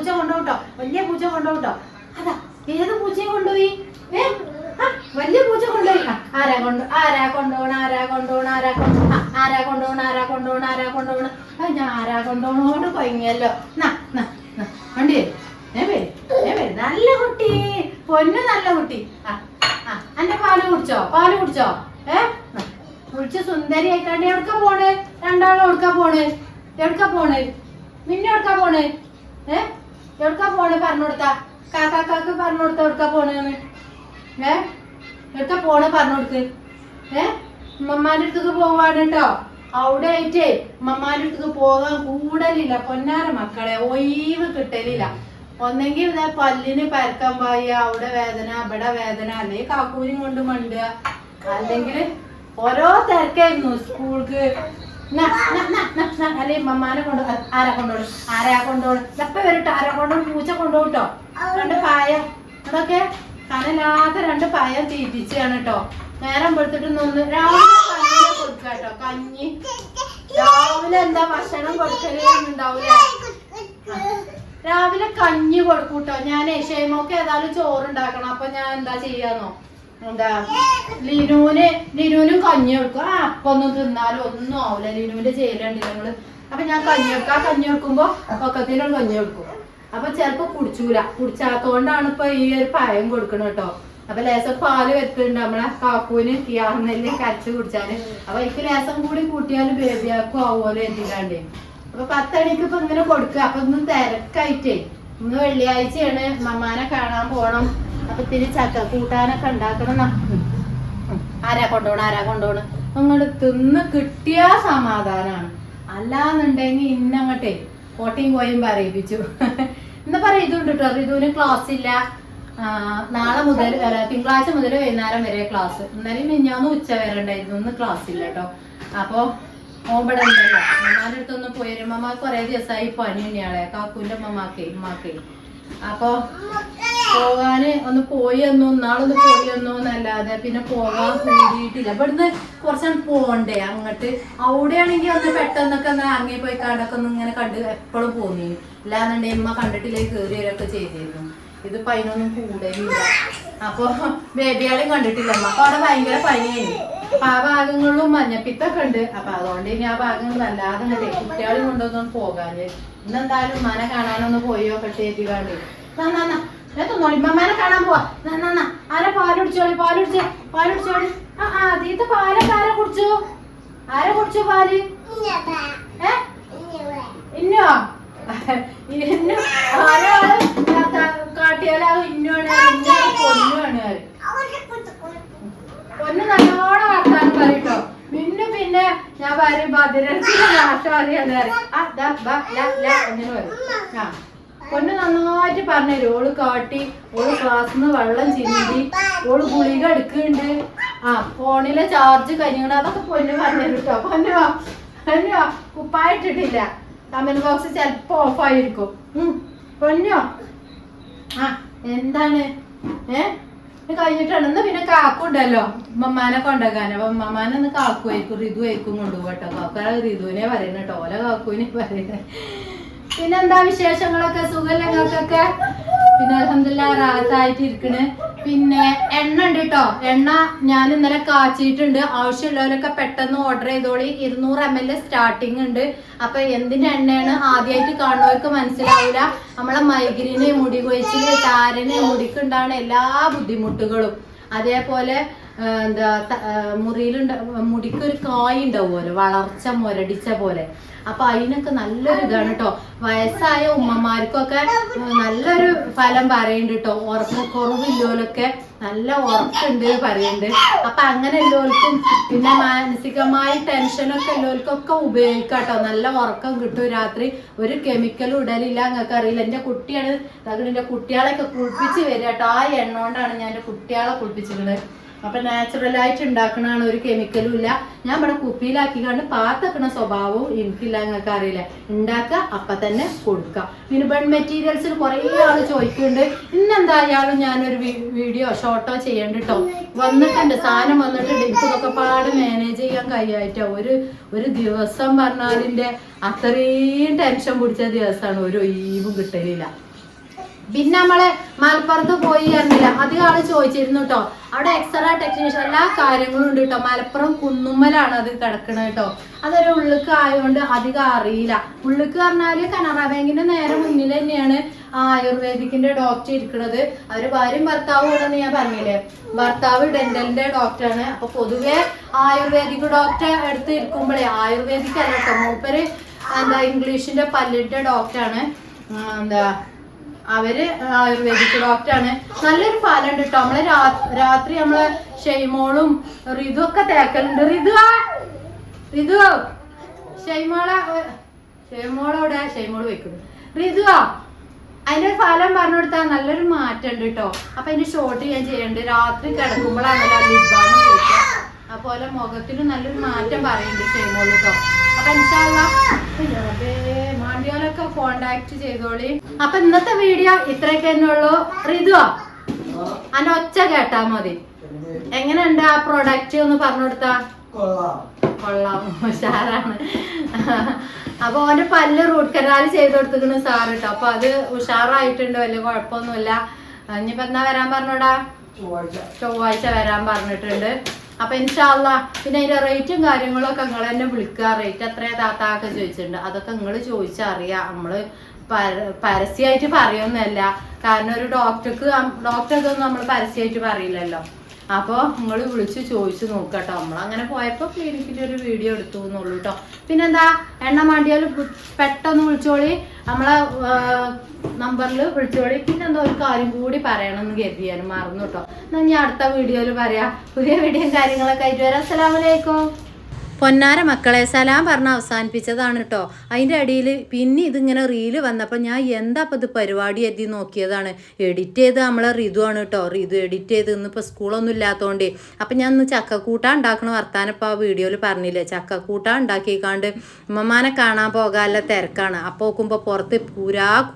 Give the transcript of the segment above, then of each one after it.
പൂച്ച കൊണ്ടുപോട്ടോ, വലിയ പൂച്ച കൊണ്ടുപോട്ടോ. അതാ ഏത് പൂച്ചയും കൊണ്ടുപോയി? വലിയ പൂച്ച കൊണ്ടുപോയി. ആരാ കൊണ്ടുപോണ ഞാൻ ആരാ കൊണ്ടുപോണോട് കൊയങ്ങിയല്ലോ. വണ്ടി നല്ല കുട്ടി, പൊന്നു നല്ല കുട്ടി. എന്റെ പാല് കുടിച്ചോ? കുടിച്ച് സുന്ദരി ആയിക്കാണ്ട് എവിടക്ക പോണ്? രണ്ടാളും എവിടക്ക പോണ്? മിന്നു എവിടക്ക പോണ്? എവിടക്ക പോണ്? പറഞ്ഞുകൊടുത്ത കാക്കാക്ക് പറഞ്ഞുകൊടുത്ത എവിടക്ക പോണെന്ന്? എവിടക്ക പോണ് പറഞ്ഞുകൊടുത്ത്? ഉമ്മമാന്റെ അടുത്തേക്ക് പോവാണ് കേട്ടോ. അവിടെ ആയിട്ടേ ഉമ്മമാന്റെ അടുത്തേക്ക് പോകാൻ കൂടലില്ല പൊന്നാര മക്കളെ, ഒഴിവ് കിട്ടലില്ല. ഒന്നെങ്കിൽ ഇതാ പല്ലിന് പരക്കം പായ, അവിടെ വേദന ഇവിടെ വേദന, അല്ലെങ്കിൽ കാക്കൂരും കൊണ്ട് മണ്ടുക, അല്ലെങ്കിൽ ഓരോ തിരക്കായിരുന്നു സ്കൂൾക്ക്. അല്ലെ ഉമ്മമാനെ ആരാ കൊണ്ടുപോകും എപ്പ വരട്ടോ? ആരാ കൊണ്ടുപോകും? പൂച്ച കൊണ്ടുപോട്ടോ. 2 പായം അതൊക്കെ കനലാത്ത 2 പായം തീറ്റിച്ചാണ് കേട്ടോ. നേരം പെടുത്തിട്ടൊന്ന് രാവിലെ കഞ്ഞി കൊടുക്ക കേട്ടോ. കഞ്ഞി രാവിലെ എന്താ ഭക്ഷണം കൊടുക്കലുണ്ടാവൂലേ? രാവിലെ കഞ്ഞി കൊടുക്കൂട്ടോ. ഞാൻ ഷെയ്മോക്ക് ഏതായാലും ചോറുണ്ടാക്കണം. അപ്പൊ ഞാൻ എന്താ ചെയ്യാന്നോ, ലിനുവിനും കഞ്ഞി കൊടുക്കും. അപ്പൊന്നും തിന്നാലും ഒന്നും ആവൂല. ലിനുവിന്റെ ചെയ്യലുണ്ട് ഞങ്ങള്. അപ്പൊ ഞാൻ കഞ്ഞി കൊടുക്കുമ്പോ ഒക്കത്തിനും കഞ്ഞി കൊടുക്കും. അപ്പൊ ചിലപ്പോ കുടിച്ചാത്തോണ്ടാണ് ഇപ്പൊ ഈ ഒരു പയം കൊടുക്കണം കേട്ടോ. അപ്പൊ ലേസം പാല് വെക്കുന്നുണ്ട് നമ്മളെ കാക്കൂന് കിയാർന്നെല്ല് കരച്ച് കുടിച്ചാല്. അപ്പൊ എനിക്ക് ലേസം കൂടി കൂട്ടിയാലും ബേബിയാക്കും ആവുമല്ലോ എന്തിനാണ്ടേ. അപ്പൊ 10 മണിക്ക് ഇപ്പൊ ഇങ്ങനെ കൊടുക്കുക. അപ്പൊ ഇന്ന് തിരക്കായിട്ടേ, ഇന്ന് വെള്ളിയാഴ്ചയാണ്, മമ്മാനെ കാണാൻ പോണം. അപ്പൊ ഇത്തിരി ചക്ക കൂട്ടാനൊക്കെ ഉണ്ടാക്കണം. ആരാ കൊണ്ടുപോണ്? അങ്ങോട്ട് തിന്ന് കിട്ടിയാ സമാധാനാണ്. അല്ലാന്നുണ്ടെങ്കിൽ ഇന്നങ്ങട്ടെ കോട്ടയും കോയും പറയിപ്പിച്ചു. ഇന്ന് പറയിതുണ്ട് കേട്ടോ. റിതുവിന് ക്ലാസ് ഇല്ല. നാളെ മുതൽ തിങ്കളാഴ്ച മുതൽ വൈകുന്നേരം വരെ ക്ലാസ്. ഇന്നലെ മിഞ്ഞാന്ന് ഉച്ച വരെ ഉണ്ടായിരുന്നു. ഇന്ന് ക്ലാസ് ഇല്ല കേട്ടോ. അപ്പൊ ഓമ്പടെ ഉണ്ടല്ലോ. ഉമ്മാന്റെ അടുത്തൊന്ന് പോയി. ഉമ്മമാക്ക് കുറെ ദിവസമായി പനി തന്നെയാളെ, കാക്കൂന്റെ ഉമ്മാക്കേ. അപ്പൊ പോകാന് ഒന്ന് പോയി നാളൊന്ന് പോയി എന്നല്ലാതെ പിന്നെ പോകാൻ കൂടിയിട്ടില്ല. ഇവിടുന്ന് കുറച്ചാണ് പോണ്ടേ അങ്ങോട്ട്. അവിടെയാണെങ്കിൽ ഒന്ന് പെട്ടെന്നൊക്കെ ഒന്ന് ഇറങ്ങി പോയി കാണ്ടൊക്കെ ഒന്ന് ഇങ്ങനെ കണ്ട് എപ്പോഴും പോന്നിരുന്നു. ഇല്ലാന്നുണ്ടെങ്കിൽ ഉമ്മ കണ്ടിട്ടില്ലേ കയറി വരൊക്കെ ചെയ്തിരുന്നു. ഇതിപ്പോ അതിനൊന്നും കൂടലില്ല. അപ്പൊ ബേബിയാളെയും കണ്ടിട്ടില്ല. അമ്മക്ക് അവിടെ ഭയങ്കര പനിയായിരുന്നു. അപ്പൊ ആ ഭാഗങ്ങളിലും മഞ്ഞപ്പിത്തൊക്കെ ഉണ്ട്. അപ്പൊ അതുകൊണ്ട് ഇനി ആ ഭാഗങ്ങൾ വല്ലാതെ കുട്ടികളെയും കൊണ്ടൊന്നും പോകാന്. ഇന്നെന്തായാലും ഉമ്മാനെ കാണാനൊന്ന് പോയോ കെട്ടി എത്തിക്കാണ്ട് ഉമ്മമാനെ കാണാൻ പോവാ. ആരാ പാലുടിച്ചോളി. അതീത്തെ പാലൊക്കെ ആരാ കുടിച്ചു? പാല്? ഇന്നോ ആരാള് കാട്ടിയാലും ഇന്നുമാണ്. പൊന്നുമാണ്. പൊന്നു നല്ലോണം വർത്താനം പറയട്ടോ. പിന്നെ ഞാൻ പറയും ഭദ്രത്തിന് നാശം അറിയാണ്ട് അങ്ങനെ പറയും. പൊന്നു നന്നായിട്ട് പറഞ്ഞുതരും. ഓള് കാട്ടി, ഓള് ക്ലാസ്സിന്ന് വെള്ളം ചിന്തി, ഓള് ഗുളിക എടുക്കുന്നുണ്ട്. ഫോണിലെ ചാർജ് കഴിഞ്ഞ അതൊക്കെ പൊന്നു പറഞ്ഞുതരും കേട്ടോ. പൊന്നുവാ കുപ്പായിട്ടിട്ടില്ല. കമന്റ് ബോക്സ് ചിലപ്പോ ഓഫായിരിക്കും. പൊന്നോ എന്താണ് കഴിഞ്ഞിട്ടാണ്. ഇന്ന് പിന്നെ കാക്കുണ്ടല്ലോ ഉമ്മമാനെ കൊണ്ടുപോകാൻ. അപ്പൊ ഉമ്മമാനെ ഒന്ന് കാക്കുമായിരിക്കും, റിതുവായിരിക്കും കൊണ്ടുപോകട്ടോ. കാക്ക റിതുവിനെ പറയുന്ന കേട്ടോ, ഓല കാക്കുവിനെ പറയുന്നത്. പിന്നെന്താ വിശേഷങ്ങളൊക്കെ? സുഖല്ലേ നിങ്ങൾക്കൊക്കെ? പിന്നെ അൽഹംദുലില്ലാഹ് റാഹത്തായിട്ട് ഇരിക്കണ്. പിന്നെ എണ്ണ ഉണ്ട് കേട്ടോ. എണ്ണ ഞാൻ ഇന്നലെ കാച്ചിട്ടുണ്ട്. ആവശ്യമുള്ളവരൊക്കെ പെട്ടെന്ന് ഓർഡർ ചെയ്തോളി. 200 ml സ്റ്റാർട്ടിങ് ഉണ്ട്. അപ്പൊ എന്തിന്റെ എണ്ണയാണ് ആദ്യമായിട്ട് കാണുന്നവർക്ക് മനസ്സിലാവില്ല. നമ്മളെ മൈഗ്രീന്, മുടി കൊഴിച്ചില്, താരന്, മുടിക്കുണ്ടാകുന്ന എല്ലാ ബുദ്ധിമുട്ടുകളും, അതേപോലെ മുടിക്കൊരു കായ് ഉണ്ടാവുമല്ലോ, വളർച്ച മുരടിച്ച പോലെ. അപ്പൊ അതിനൊക്കെ നല്ലൊരു ഇതാണ് കേട്ടോ. വയസ്സായ ഉമ്മമാർക്കൊക്കെ നല്ലൊരു ഫലം പറയുന്നുണ്ട് കേട്ടോ. ഉറക്കക്കുറവില്ലോലൊക്കെ നല്ല ഉറക്കുണ്ട് പറയുന്നുണ്ട്. അപ്പൊ അങ്ങനെ എല്ലാവർക്കും, പിന്നെ മാനസികമായി ടെൻഷനൊക്കെ എല്ലാവർക്കൊക്കെ ഉപയോഗിക്കാം കേട്ടോ. നല്ല ഉറക്കം കിട്ടും രാത്രി. ഒരു കെമിക്കലും ഇടലില്ല. നിങ്ങൾക്ക് അറിയില്ല. എന്റെ കുട്ടിയാണ് എന്റെ കുട്ടികളെയൊക്കെ കുളിപ്പിച്ച് വരിക കേട്ടോ. ആ എണ്ണ കൊണ്ടാണ് ഞാൻ എന്റെ കുട്ടികളെ കുളിപ്പിച്ചിട്ടുള്ളത്. അപ്പൊ നാച്ചുറലായിട്ട് ഉണ്ടാക്കണതാണ്, ഒരു കെമിക്കലും ഇല്ല. ഞാൻ ഇവിടെ കുപ്പിയിലാക്കി കണ്ട് പാത്തക്കണ സ്വഭാവവും എനിക്കില്ല. നിങ്ങൾക്ക് അറിയില്ല. ഉണ്ടാക്കുക അപ്പൊ തന്നെ കൊടുക്കുക. പിന്നെ ബൺ മെറ്റീരിയൽസിൽ കുറെ ആള് ചോദിക്കുന്നുണ്ട്. ഇന്നെന്തായാലും ഞാനൊരു വീഡിയോ ഷോർട്ടോ ചെയ്യണ്ട കേട്ടോ. വന്നിട്ടുണ്ട്, സാധനം വന്നിട്ടുണ്ട്. എനിക്കിതൊക്കെ പാട് മാനേജ് ചെയ്യാൻ കഴിയായിട്ടോ. ഒരു ദിവസം പറഞ്ഞാലിന്റെ അത്രയും ടെൻഷൻ പിടിച്ച ദിവസമാണ്. ഒരു ഒഴിവും കിട്ടലില്ല. പിന്നെ നമ്മള് മലപ്പുറത്ത് പോയി അറിഞ്ഞില്ല അധികം ആള് ചോദിച്ചിരുന്നു കേട്ടോ. അവിടെ എക്സ്റേ ടെക്നീഷ്യൻ എല്ലാ കാര്യങ്ങളും ഉണ്ട് കേട്ടോ. മലപ്പുറം കുന്നുമ്മലാണ് അത് കിടക്കണത് കേട്ടോ. അതൊരു ഉള്ളിക്ക് ആയതുകൊണ്ട് അധികം അറിയില്ല. ഉള്ളിക്ക് പറഞ്ഞാല് കനറ ബാങ്കിന്റെ നേരെ മുന്നിൽ തന്നെയാണ് ആയുർവേദിക്കിന്റെ ഡോക്ടർ ഇരിക്കുന്നത്. അവര് ഭാര്യയും ഭർത്താവും ഉണ്ടെന്ന് ഞാൻ പറഞ്ഞില്ലേ. ഭർത്താവ് ഡെന്റലിന്റെ ഡോക്ടറാണ്. അപ്പൊ പൊതുവെ ആയുർവേദിക് ഡോക്ടറെ അടുത്ത് ഇരിക്കുമ്പോഴേ ആയുർവേദിക് അല്ല കേട്ടോ, മൂപ്പര് എന്താ ഇംഗ്ലീഷിന്റെ പല്ലിന്റെ ഡോക്ടറാണ്. എന്താ അവര് ആയുർവേദിക് ഡോക്ടറാണ്. നല്ലൊരു ഫലം ഉണ്ട് കേട്ടോ. നമ്മള് രാത്രി നമ്മള് ഷെയ്മോളും റിതു ഒക്കെ തേക്കലുണ്ട്. റിതു ഷെയ്മോളോടെ ഷെയ്മോള് വെക്കുന്നു. റിതുവാ അതിന്റെ ഫലം പറഞ്ഞു കൊടുത്താൽ നല്ലൊരു മാറ്റം ഉണ്ട് കേട്ടോ. അപ്പൊ അതിന്റെ ഷോർട്ട് ഞാൻ ചെയ്യണ്ട്. രാത്രി കിടക്കുമ്പോഴാണല്ലോ ലിബാന്ന് ചോദിക്കുക. അതുപോലെ മുഖത്തിന് നല്ലൊരു മാറ്റം പറയുന്നുണ്ട് ഷെയ്മോള് കേട്ടോ. അപ്പൊ മാണ്ടിയോലൊക്കെ കോണ്ടാക്ട് ചെയ്തോളി. അപ്പൊ ഇന്നത്തെ വീഡിയോ ഇത്രയൊക്കെ തന്നെ ഉള്ളൂ. റിതുവാ അതിന്റെ ഒച്ച കേട്ടാ മതി. എങ്ങനെയുണ്ട് ആ പ്രൊഡക്റ്റ് ഒന്ന് പറഞ്ഞു കൊടുത്താ? കൊള്ളാം, ഉഷാറാണ്. അപ്പൊ ഓന്റെ പല്ല് റൂട്ട് കനാൽ ചെയ്ത് കൊടുത്തിക്കണ് സാറ് കേട്ടോ. അപ്പൊ അത് ഉഷാറായിട്ടുണ്ട്, വലിയ കുഴപ്പമൊന്നുമില്ല. ഇനിയിപ്പോ എന്നാ വരാൻ പറഞ്ഞോടാ? ചൊവ്വാഴ്ച വരാൻ പറഞ്ഞിട്ടുണ്ട്. അപ്പൊ ഇൻഷാ അല്ലാ പിന്നെ അതിന്റെ റേറ്റും കാര്യങ്ങളൊക്കെ നിങ്ങൾ തന്നെ വിളിക്കുക. റേറ്റ് എത്രയാ താത്താക്കെ ചോദിച്ചിട്ടുണ്ട്. അതൊക്കെ നിങ്ങൾ ചോദിച്ചറിയാം. നമ്മള് പരസ്യമായിട്ട് പറയൊന്നുമല്ല. കാരണം ഒരു ഡോക്ടർക്കൊന്നും നമ്മൾ പരസ്യമായിട്ട് പറയില്ലല്ലോ. അപ്പോൾ നിങ്ങൾ വിളിച്ച് ചോദിച്ചു നോക്കട്ടോ. നമ്മളങ്ങനെ പോയപ്പോൾ ക്ലിനിക്കിൻ്റെ ഒരു വീഡിയോ എടുത്തു എന്നുള്ളൂ കേട്ടോ. പിന്നെന്താ എണ്ണ മാണ്ടിയാൽ പെട്ടെന്ന് വിളിച്ചോളി, നമ്മളെ നമ്പറിൽ വിളിച്ചോളി. പിന്നെന്താ ഒരു കാര്യം കൂടി പറയണമെന്ന് കരുതിയാലും മറന്നു കേട്ടോ. എന്നാൽ ഞാൻ അടുത്ത വീഡിയോയിൽ പറയാം. പുതിയ വീഡിയോയും കാര്യങ്ങളൊക്കെ ആയിട്ട് വരാം. അസ്സലാമലൈക്കും. പൊന്നാര മക്കളെ, സലാം പറഞ്ഞ് അവസാനിപ്പിച്ചതാണ് കേട്ടോ. അതിൻ്റെ അടിയിൽ പിന്നെ ഇതിങ്ങനെ റീല് വന്നപ്പോൾ ഞാൻ എന്താ അപ്പോൾ ഇത് പരിപാടി എത്തി നോക്കിയതാണ്. എഡിറ്റ് ചെയ്ത് നമ്മളെ റിതു ആണ് കേട്ടോ. റിതു എഡിറ്റ് ചെയ്ത് ഇന്നിപ്പോൾ സ്കൂളൊന്നും ഇല്ലാത്തതുകൊണ്ട് അപ്പം ഞാൻ ഇന്ന് ചക്കക്കൂട്ടാൻ ഉണ്ടാക്കണ വർത്താനം ഇപ്പോൾ ആ വീഡിയോയിൽ പറഞ്ഞില്ലേ. ചക്കക്കൂട്ടാൻ ഉണ്ടാക്കിക്കാണ്ട് ഉമ്മമാനെ കാണാൻ പോകാനുള്ള തിരക്കാണ്. അപ്പോൾ നോക്കുമ്പോൾ പുറത്ത്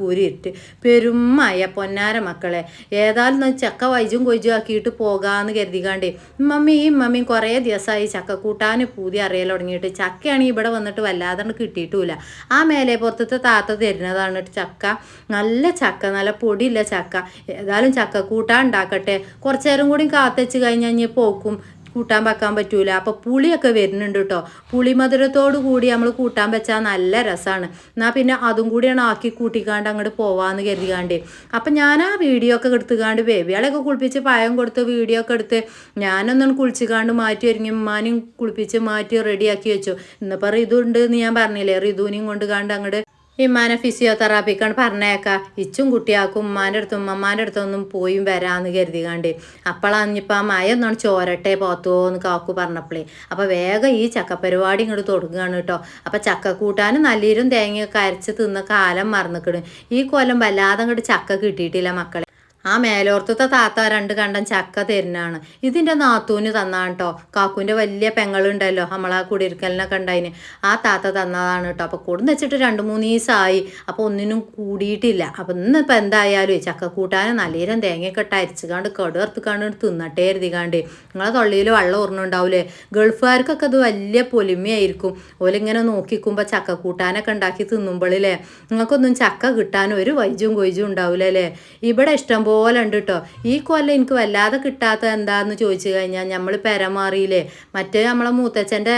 കൂരിട്ട് പെരുമായ പൊന്നാര മക്കളെ. ഏതായാലും ചക്ക വൈജും കൊയ്ജും ആക്കിയിട്ട് പോകാമെന്ന് കരുതിക്കാണ്ട് ഇമ്മമ്മയും കുറേ ദിവസമായി ചക്കക്കൂട്ടാൻ പൂതി തുടങ്ങിയിട്ട്. ചക്കയാണെങ്കിൽ ഇവിടെ വന്നിട്ട് വല്ലാതെ കിട്ടിയിട്ടില്ല. ആ മേലെ പുറത്തത്തെ താത്ത തരുന്നതാണ് ചക്ക. നല്ല ചക്ക, നല്ല പൊടിയില്ല ചക്ക. ഏതായാലും ചക്ക കൂട്ടാൻ ഉണ്ടാക്കട്ടെ. കുറച്ചു നേരം കൂടി കാത്തുവെച്ച് കഴിഞ്ഞ് പോക്കും കൂട്ടാൻ വെക്കാൻ പറ്റൂല. അപ്പോൾ പുളിയൊക്കെ വരുന്നുണ്ട് കേട്ടോ. പുളി മധുരത്തോടു കൂടി നമ്മൾ കൂട്ടാൻ വെച്ചാൽ നല്ല രസമാണ്. എന്നാൽ പിന്നെ അതും കൂടിയാണ് ആക്കി കൂട്ടിക്കാണ്ട് അങ്ങോട്ട് പോവാന്ന് കരുതിക്കാണ്ട്. അപ്പം ഞാൻ ആ വീഡിയോ ഒക്കെ എടുത്തുകാണ്ട് ബേബികളെയൊക്കെ കുളിപ്പിച്ച് പഴം കൊടുത്ത് വീഡിയോ ഒക്കെ എടുത്ത് ഞാനൊന്നും കുളിച്ചുകാണ്ട് മാറ്റി ഒരുങ്ങി ഉമ്മാനും കുളിപ്പിച്ച് മാറ്റി റെഡിയാക്കി വെച്ചു. ഇന്നിപ്പോൾ റിതു ഉണ്ട് എന്ന് ഞാൻ പറഞ്ഞില്ലേ. റിതുവിനെയും കൊണ്ട് കാണ്ട് അങ്ങോട്ട് ഇമ്മാനെ ഫിസിയോതെറാപ്പിക്കാണ് പറഞ്ഞേക്കാം. ഇച്ചും കുട്ടിയാക്കും ഉമ്മാൻ്റെ അടുത്തും ഉമ്മമാൻ്റെ അടുത്തൊന്നും പോയും വരാമെന്ന് കരുതികാണ്ട്. അപ്പോഴാണിപ്പോൾ ആ മഴ ഒന്നാണ് ചോരട്ടെ പോത്തോ എന്ന് കാക്കു പറഞ്ഞപ്പോഴേ. അപ്പോൾ വേഗം ഈ ചക്കപ്പരിപാടി ഇങ്ങോട്ട് തുടങ്ങുകയാണ് കേട്ടോ. അപ്പോൾ ചക്ക കൂട്ടാനും നല്ലീരും തേങ്ങയൊക്കെ അരച്ച് തിന്ന കാലം മറന്നിക്കണ്. ഈ കൊല്ലം വല്ലാതെ അങ്ങോട്ട് ചക്ക കിട്ടിയിട്ടില്ല മക്കളെ. ആ മേലോർത്തത്തെ താത്ത 2 കണ്ടം ചക്ക തരുന്നതാണ്. ഇതിൻ്റെ നാത്തൂന് തന്നാണ് കേട്ടോ. കാക്കുവിൻ്റെ വലിയ പെങ്ങളുണ്ടല്ലോ നമ്മളാ കുടിയിരിക്കലിനൊക്കെ ഉണ്ടായിന്. ആ താത്ത തന്നതാണ് കേട്ടോ. അപ്പോൾ കൊടുന്ന് വെച്ചിട്ട് 2-3 ദിവസമായി. അപ്പോൾ ഒന്നിനും കൂടിയിട്ടില്ല. അപ്പോൾ ഇന്നിപ്പോൾ എന്തായാലും ചക്ക കൂട്ടാനും നല്ലീരം തേങ്ങയൊക്കെ ഇട്ട് അരിച്ചുകാണ്ട് കടുവറുത്തുകാണ്ട് തിന്നട്ടെ കരുതികാണ്ട്. നിങ്ങളെ തൊള്ളിയിൽ വെള്ളം ഓർമ്മയുണ്ടാവില്ലേ. ഗൾഫുകാർക്കൊക്കെ അത് വലിയ പൊലിമയായിരിക്കും. ഓലിങ്ങനെ നോക്കിക്കുമ്പോൾ ചക്ക കൂട്ടാനൊക്കെ ഉണ്ടാക്കി തിന്നുമ്പോഴല്ലേ നിങ്ങൾക്കൊന്നും ചക്ക കിട്ടാൻ ഒരു വൈജും കൊയ്ജും ഉണ്ടാവില്ലല്ലേ. ഇവിടെ ഇഷ്ടം പോലെ ഉണ്ട് കേട്ടോ. ഈ കൊല്ലം എനിക്ക് വല്ലാതെ കിട്ടാത്ത എന്താന്ന് ചോദിച്ചു കഴിഞ്ഞാൽ നമ്മൾ പെരമാറിയില്ലേ. മറ്റേ നമ്മളെ മൂത്തച്ഛൻ്റെ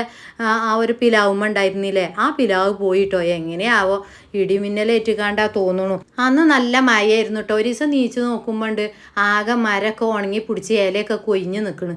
ആ ഒരു പിലാവുമ്മ ഉണ്ടായിരുന്നില്ലേ. ആ പിലാവ് പോയിട്ടോ. എങ്ങനെയാവോ ഇടിമിന്നലേറ്റിക്കാണ്ടാ തോന്നുന്നു. അന്ന് നല്ല മഴയായിരുന്നു കേട്ടോ. ഒരു ദിവസം നീച്ച് നോക്കുമ്പോണ്ട് ആകെ മരമൊക്കെ ഉണങ്ങി പിടിച്ച് ഇലയൊക്കെ കൊഴിഞ്ഞ് നിൽക്കണ്.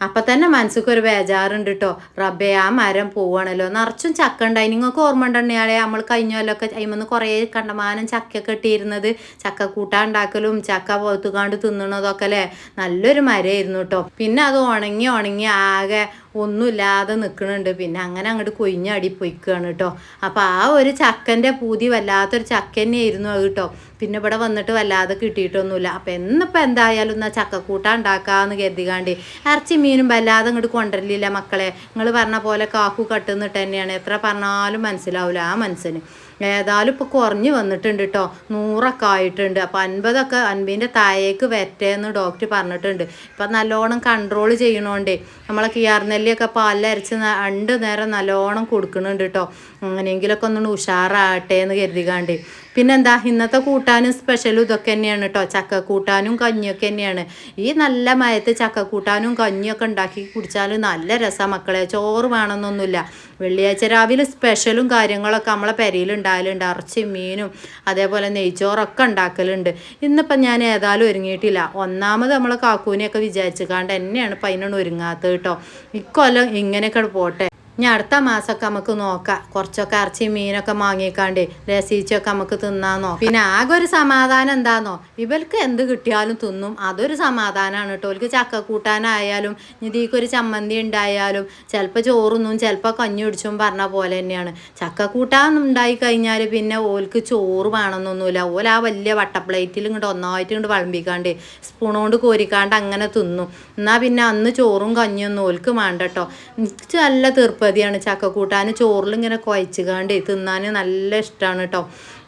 അപ്പം തന്നെ മനസ്സിക്കൊരു ബേജാറുണ്ട് കേട്ടോ. റബ്ബേ ആ മരം പോവുകയാണല്ലോ. നിറച്ചും ചക്ക ഉണ്ടായി. നിങ്ങൾക്ക് ഓർമ്മ ഉണ്ടെന്നയാളെ നമ്മൾ കഴിഞ്ഞ കൊല്ലമൊക്കെ അതിമെന്ന് കുറേ കണ്ടമാനം ചക്കയൊക്കെ ഇട്ടിരുന്നത്. ചക്ക കൂട്ടാൻ ഉണ്ടാക്കലും ചക്ക പോത്തുകാണ്ട് തിന്നണതൊക്കെ അല്ലേ. നല്ലൊരു മരമായിരുന്നു കേട്ടോ. പിന്നെ അത് ഉണങ്ങി ആകെ ഒന്നുമില്ലാതെ നിൽക്കുന്നുണ്ട്. പിന്നെ അങ്ങനെ അങ്ങോട്ട് കൊയിഞ്ഞടി പൊയ്ക്കുകയാണ് കേട്ടോ. അപ്പോൾ ആ ഒരു ചക്കൻ്റെ പൂതി വല്ലാത്തൊരു ചക്ക തന്നെയായിരുന്നു അത് കേട്ടോ. പിന്നെ ഇവിടെ വന്നിട്ട് വല്ലാതെ കിട്ടിയിട്ടൊന്നുമില്ല. അപ്പം എന്നിപ്പോൾ എന്തായാലും എന്നാൽ ചക്കക്കൂട്ടാൻ ഉണ്ടാക്കാമെന്ന് കരുതികാണ്ട്. ഇറച്ചി മീനും വല്ലാതെ അങ്ങോട്ട് കൊണ്ടുവരില്ല മക്കളെ. നിങ്ങൾ പറഞ്ഞ പോലെ കാക്കു കട്ടുന്നിട്ട് തന്നെയാണ്. എത്ര പറഞ്ഞാലും മനസ്സിലാവില്ല ആ മനസ്സിന്. ഏതായാലും ഇപ്പോൾ കുറഞ്ഞ് വന്നിട്ടുണ്ട് കേട്ടോ. 100 ആയിട്ടുണ്ട്. അപ്പോൾ 50ൻ്റെ താഴേക്ക് വരട്ടേന്ന് ഡോക്ടർ പറഞ്ഞിട്ടുണ്ട്. ഇപ്പം നല്ലോണം കൺട്രോൾ ചെയ്യണോണ്ടേ നമ്മളെ കിയാർനെല്ലിയൊക്കെ പാലരച്ച് 2 നേരം നല്ലോണം കൊടുക്കുന്നുണ്ട് കേട്ടോ. അങ്ങനെയെങ്കിലൊക്കെ ഒന്നും ഉഷാറാകട്ടെ എന്ന് കരുതികാണ്ട്. പിന്നെന്താ ഇന്നത്തെ കൂട്ടാനും സ്പെഷ്യലും ഇതൊക്കെ തന്നെയാണ് കേട്ടോ. ചക്ക കൂട്ടാനും കഞ്ഞിയൊക്കെ തന്നെയാണ്. ഈ നല്ല മയത്ത് ചക്ക കൂട്ടാനും കഞ്ഞിയൊക്കെ ഉണ്ടാക്കി കുടിച്ചാൽ നല്ല രസമാണ് മക്കളെ. ചോറ് വേണമെന്നൊന്നുമില്ല. വെള്ളിയാഴ്ച രാവിലെ സ്പെഷ്യലും കാര്യങ്ങളൊക്കെ നമ്മളെ പെരയിൽ ഉണ്ടാകലുണ്ട്. ഇറച്ചിയും മീനും അതേപോലെ നെയ്ച്ചോറൊക്കെ ഉണ്ടാക്കലുണ്ട്. ഇന്നിപ്പം ഞാൻ ഏതായാലും ഒരുങ്ങിയിട്ടില്ല. ഒന്നാമത് നമ്മളെ കാക്കൂനെയൊക്കെ വിചാരിച്ചുകാണ്ട് തന്നെയാണ് ഇപ്പം അതിനൊന്നും ഒരുങ്ങാത്തത് കേട്ടോ. ഇക്കൊല്ലം ഇങ്ങനെയൊക്കെ പോട്ടെ. ഇനി അടുത്ത മാസമൊക്കെ നമുക്ക് നോക്കാം. കുറച്ചൊക്കെ ഇറച്ചി മീനൊക്കെ വാങ്ങിക്കാണ്ട് രസിച്ചൊക്കെ നമുക്ക് തിന്നാന്നോ. പിന്നെ ആകെ ഒരു സമാധാനം എന്താന്നോ, ഇവർക്ക് എന്ത് കിട്ടിയാലും തിന്നും. അതൊരു സമാധാനമാണ് കേട്ടോ. ഓൽക്ക് ചക്ക കൂട്ടാനായാലും ഇതിക്കൊരു ചമ്മന്തി ഉണ്ടായാലും ചിലപ്പോൾ ചോറൊന്നും ചിലപ്പോൾ കഞ്ഞി കുടിച്ചും പറഞ്ഞ പോലെ തന്നെയാണ്. ചക്ക കൂട്ടാൻ ഉണ്ടായി കഴിഞ്ഞാൽ പിന്നെ ഓൽക്ക് ചോറ് വേണമെന്നൊന്നുമില്ല. ഓൽ ആ വലിയ വട്ട പ്ലേറ്റിൽ ഇങ്ങോട്ട് ഒന്നായിട്ട് ഇങ്ങോട്ട് വിളമ്പിക്കാണ്ട് സ്പൂൺ കൊണ്ട് കോരിക്കാണ്ട് അങ്ങനെ തിന്നും. എന്നാൽ പിന്നെ അന്ന് ചോറും കഞ്ഞിയൊന്നും ഓൽക്ക് വേണ്ട കേട്ടോ. എനിക്ക് നല്ല തീർപ്പതിയാണ് ചക്ക കൂട്ടാൻ ചോറിൽ ഇങ്ങനെ കുഴച്ചുകാണ്ട് തിന്നാൻ നല്ല ഇഷ്ടമാണ് കേട്ടോ.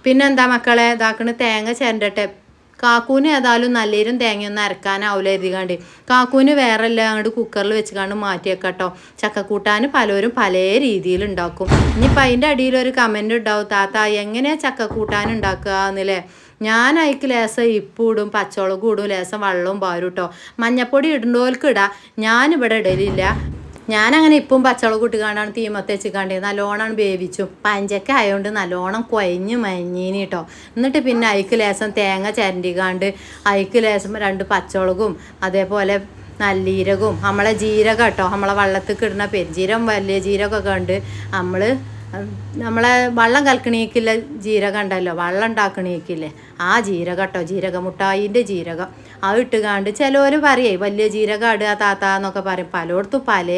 പിന്നെന്താ മക്കളെ ഇതാക്കണ തേങ്ങ ചിരണ്ടട്ടെ. കാക്കൂന് ഏതായാലും നല്ലീരും തേങ്ങയൊന്നും അരക്കാനാവില്ല എഴുതികാണ്ട് കാക്കൂന് വേറെ എല്ലാം അങ്ങോട്ട് കുക്കറിൽ വെച്ചുകാണ്ട് മാറ്റിയേക്കാം കേട്ടോ. ചക്കക്കൂട്ടാൻ പലരും പല രീതിയിൽ ഉണ്ടാക്കും. ഇനിയിപ്പോൾ അതിൻ്റെ അടിയിലൊരു കമൻറ്റ് ഉണ്ടാവും, താത്ത എങ്ങനെയാണ് ചക്കക്കൂട്ടാൻ ഉണ്ടാക്കുക എന്നില്ലേ. ഞാൻ അതിക്ക് ലേസം ഇപ്പിടും പച്ചമുളകും ഇടും ലേസം വെള്ളവും പാരും കേട്ടോ. മഞ്ഞപ്പൊടി ഇടേണ്ടവർക്ക് ഇടാം, ഞാനിവിടെ ഇടലില്ല. ഞാനങ്ങനെ ഇപ്പം പച്ചമുളക് ഇട്ട് കാണാണ് തീമത്ത് വെച്ചിക്കാണ്ട് നല്ലോണം വേവിച്ചു. പഞ്ചക്ക ആയതുകൊണ്ട് നല്ലോണം കുഴഞ്ഞ് മഞ്ഞീനി കേട്ടോ. എന്നിട്ട് പിന്നെ അതിക്ക് ലേസം തേങ്ങ ചിരണ്ടിക്കാണ്ട് അതിക്ക് ലേസം 2 പച്ചമുളകും അതേപോലെ നല്ലീരകവും നമ്മളെ ജീരകം കേട്ടോ. നമ്മളെ വെള്ളത്തിൽ ഇടുന്ന പെരുംജീരകം വലിയ ജീരകമൊക്കെ ഉണ്ട്. നമ്മളെ വെള്ളം കലക്കണീക്കില്ല ജീരകം ഉണ്ടല്ലോ, വെള്ളം ഉണ്ടാക്കണീക്കില്ലേ ആ ജീരകം കേട്ടോ. ജീരകമുട്ടായിൻ്റെ ജീരകം അത് ഇട്ടുകാണ്ട് ചിലവർ പറയേ വലിയ ജീരകം ഇടുക താത്ത എന്നൊക്കെ പറയും. പലയിടത്തും പല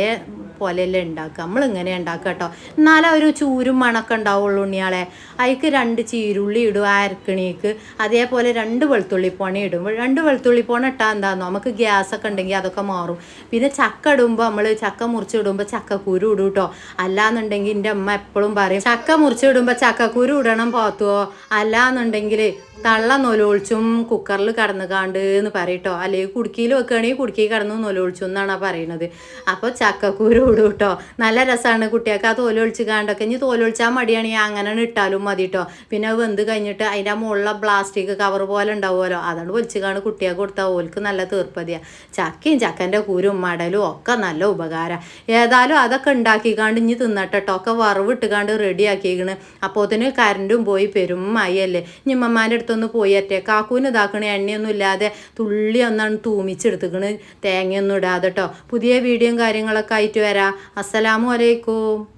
പോലെയല്ലേ ഉണ്ടാക്കുക. നമ്മളിങ്ങനെ ഉണ്ടാക്കുക കേട്ടോ. എന്നാലും ഒരു ചൂരും മണമൊക്കെ ഉണ്ടാവുള്ളൂ ഉണ്ണിയാളെ. അതിക്ക് 2 ചീരുള്ളി ഇടും അരക്കണിക്ക്. അതേപോലെ 2 വെളുത്തുള്ളിപ്പോണ ഇടും. 2 വെളുത്തുള്ളിപ്പോണ ഇട്ടാൽ എന്താണെന്നോ നമുക്ക് ഗ്യാസൊക്കെ ഉണ്ടെങ്കിൽ അതൊക്കെ മാറും. പിന്നെ ചക്ക ഇടുമ്പോൾ നമ്മൾ ചക്ക മുറിച്ചിടുമ്പോൾ ചക്കക്കുരു ഇടും കേട്ടോ. അല്ലാന്നുണ്ടെങ്കിൽ എൻ്റെ അമ്മ എപ്പോഴും പറയും ചക്ക മുറിച്ചിടുമ്പോൾ ചക്കക്കുരു ഇടണം പോത്തുവോ, അല്ലാന്നുണ്ടെങ്കിൽ തള്ള നൊലൊളിച്ചും കുക്കറിൽ കടന്നുകാണ്ട് എന്ന് പറയട്ടോ. അല്ലെങ്കിൽ കുടുക്കിയിൽ വെക്കുകയാണെങ്കിൽ കുടുക്കി കടന്ന് നൊലൊളിച്ചു എന്നാണ് പറയണത്. അപ്പോൾ ചക്കക്കുരു ഇടും കേട്ടോ. നല്ല രസമാണ് കുട്ടികൾക്ക് ആ തോലൊളിച്ച് കാണ്ടൊക്കെ. ഇനി തോലൊളിച്ചാൽ മടിയാണെങ്കിൽ അങ്ങനെ ഇട്ടാലും മതി കേട്ടോ. പിന്നെ അത് വെന്ത് കഴിഞ്ഞിട്ട് അതിൻ്റെ മുകളിലെ പ്ലാസ്റ്റിക് കവർ പോലെ ഉണ്ടാവുമല്ലോ, അതുകൊണ്ട് പൊളിച്ച് കാണ്ട് കുട്ടികൾക്ക് കൊടുത്താൽ ഓൽക്ക് നല്ല തീർപ്പതിയാണ്. ചക്കയും ചക്കൻ്റെ കുരും മടലും ഒക്കെ നല്ല ഉപകാരം. ഏതായാലും അതൊക്കെ ഉണ്ടാക്കിക്കാണ്ട് ഇനി തിന്നട്ടോ. ഒക്കെ വറവിട്ടുകാണ്ട് റെഡി ആക്കിയിരിക്കണ്. അപ്പോത്തിന് കറണ്ടും പോയി പെരുമയല്ലേ. ഇനി ഉമ്മമാൻ്റെ അടുത്തൊന്ന് പോയി അറ്റേ കാക്കൂന് ഇതാക്കണ എണ്ണയൊന്നും ഇല്ലാതെ തുള്ളി ഒന്നാണ് തൂമിച്ചെടുത്തിക്കണ്, തേങ്ങയൊന്നും ഇടാതെ കേട്ടോ. പുതിയ വീഡിയോയും കാര്യങ്ങളൊക്കെ ആയിട്ട് വരാം. അസ്സലാമു അലൈക്കും.